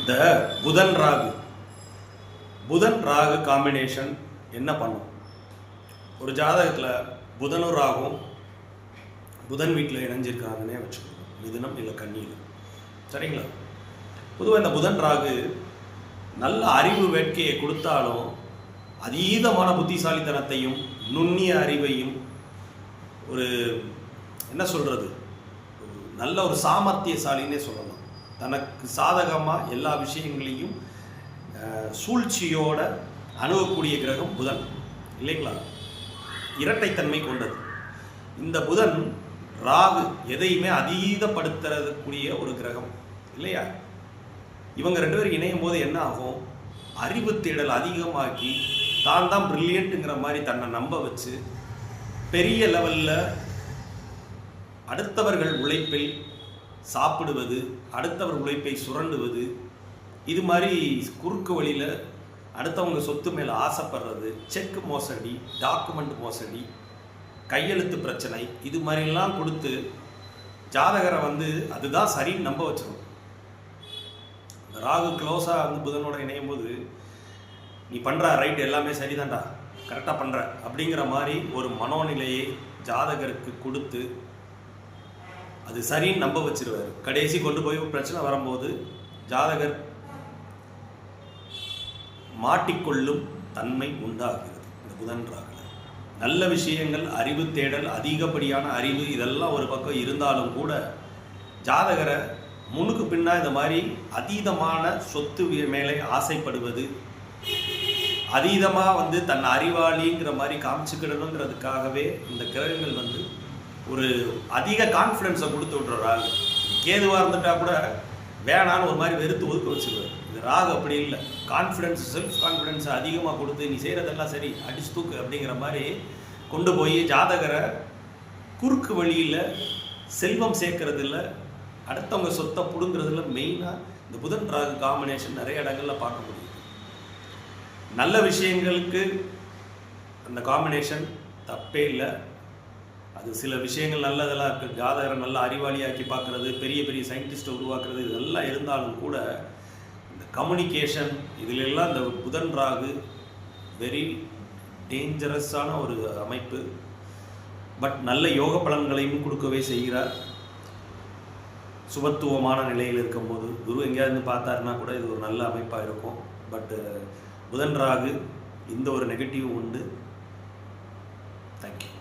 இந்த புதன் ராகு காம்பினேஷன் என்ன பண்ணும்? ஒரு ஜாதகத்தில் புதனும் ராகும் புதன் வீட்டில் இணைஞ்சிருக்காங்கன்னே வச்சுக்கணும், மிதுனம் இல்லை கன்னியில். சரிங்களா? பொதுவாக இந்த புதன் ராகு நல்ல அறிவு வேட்கையை கொடுத்தாலும் அதீதமான புத்திசாலித்தனத்தையும் நுண்ணிய அறிவையும் ஒரு என்ன சொல்கிறது, நல்ல ஒரு சாமர்த்தியசாலின்னே சொல்லலாம். தனக்கு சாதகமாக எல்லா விஷயங்களையும் சூழ்ச்சியோட அணுகக்கூடிய கிரகம் புதன் இல்லைங்களா? இரட்டைத்தன்மை கொண்டது. இந்த புதன் ராகு எதையுமே அதீதப்படுத்துறதுக்கூடிய ஒரு கிரகம் இல்லையா? இவங்க ரெண்டு பேரும் இணையும் போது என்ன ஆகும்? அறிவு தேடல் அதிகமாக்கி தான் பிரில்லியண்ட்டுங்கிற மாதிரி தன்னை நம்ப வச்சு பெரிய லெவலில் அடுத்தவர்கள் உழைப்பில் சாப்பிடுவது, அடுத்தவர் உழைப்பை சுரண்டுவது, இது மாதிரி குறுக்கு வழியில் அடுத்தவங்க சொத்து மேலே ஆசைப்படுறது, செக் மோசடி, டாக்குமெண்ட் மோசடி, கையெழுத்து பிரச்சனை, இது மாதிரிலாம் கொடுத்து ஜாதகரை அதுதான் சரின்னு நம்ப வச்சிடும். ராகு க்ளோஸாக புதனோட இணையும் போது நீ பண்ணுற ரைட் எல்லாமே சரிதான்டா, கரெக்டாக பண்ணுற அப்படிங்கிற மாதிரி ஒரு மனோநிலையை ஜாதகருக்கு கொடுத்து அது சரின்னு நம்ப வச்சிருவார். கடைசி கொண்டு போய் பிரச்சனை வரும்போது ஜாதகர் மாட்டிக்கொள்ளும் தன்மை உண்டாகிறது. இந்த புதன் ராகுல நல்ல விஷயங்கள், அறிவு தேடல், அதிகப்படியான அறிவு இதெல்லாம் ஒரு பக்கம் இருந்தாலும் கூட ஜாதகரை முன்னுக்கு பின்னா இந்த மாதிரி அதீதமான சொத்து மேலே ஆசைப்படுவது, அதீதமாக தன் அறிவாளிங்கிற மாதிரி காமிச்சுக்கிடணுங்கிறதுக்காகவே இந்த கிரகங்கள் ஒரு அதிக கான்ஃபிடென்ஸை கொடுத்து விட்டுறாங்க. கேதுவாக இருந்துட்டா கூட வேணான்னு ஒரு மாதிரி வெறுத்து ஒதுக்க வச்சுருவார். இது ராகு அப்படி இல்லை. கான்ஃபிடென்ஸ், செல்ஃப் கான்ஃபிடென்ஸை அதிகமாக கொடுத்து நீ செய்கிறதெல்லாம் சரி, அடிச்சு தூக்கு அப்படிங்கிற மாதிரி கொண்டு போய் ஜாதகரை குறுக்கு வழியில் செல்வம் சேர்க்கறதில்ல, அடுத்தவங்க சொத்தை பிடுங்கிறதுல மெயினாக இந்த புதன் ராகு காம்பினேஷன் நிறைய இடங்களில் பார்க்க முடியுது. நல்ல விஷயங்களுக்கு அந்த காம்பினேஷன் தப்பே இல்லை. அது சில விஷயங்கள் நல்லதெல்லாம் இருக்குது. ஜாதகரை நல்ல அறிவாளியாக்கி பார்க்குறது, பெரிய பெரிய சயின்டிஸ்ட்டை உருவாக்குறது, இதெல்லாம் இருந்தாலும் கூட இந்த கம்யூனிகேஷன் இதிலெல்லாம் இந்த புதன் ராகு வெரி டேஞ்சரஸான ஒரு அமைப்பு. பட் நல்ல யோக பலன்களையும் கொடுக்கவே செய்கிறார். சுபத்துவமான நிலையில் இருக்கும்போது குரு எங்கேயாவது பார்த்தாருன்னா கூட இது ஒரு நல்ல அமைப்பாக இருக்கும். பட்டு புதன் ராகு இந்த ஒரு நெகட்டிவ் உண்டு. தேங்க்யூ.